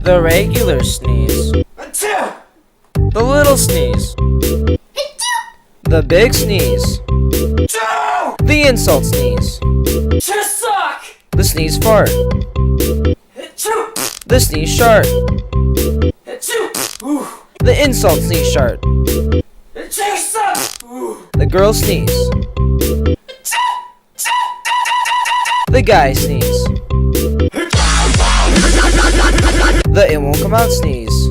The regular sneeze. The little sneeze. The big sneeze. The insult sneeze. The sneeze fart. The sneeze shart. The insult sneeze shart. The girl sneeze. The guy sneeze. The it won't come out sneeze.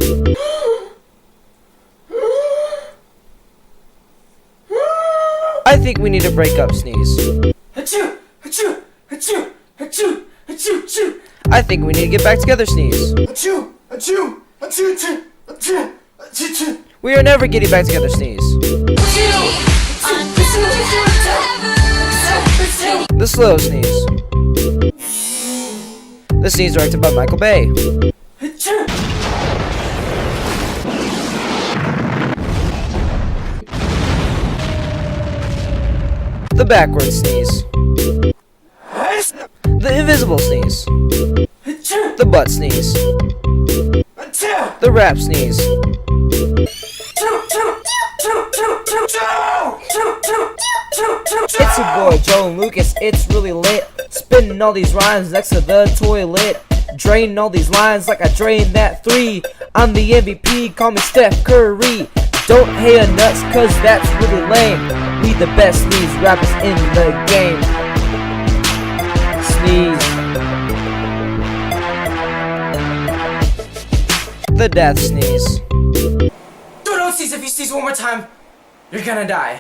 I think we need to break up sneeze. I think we need to get back together sneeze. We are never getting back together sneeze. The slow sneeze. The sneeze directed by Michael Bay. The backward sneeze. The invisible sneeze. The butt sneeze. The rap sneeze. It's your boy Joe and Lucas, it's really lit. Spinning all these rhymes next to the toilet. Draining all these lines like I drained that 3. I'm the MVP, call me Steph Curry. Don't hate a nuts cause that's really lame. We the best sneeze rappers in the game. Sneeze. The death sneeze. Don't sneeze. If you sneeze one more time, you're gonna die.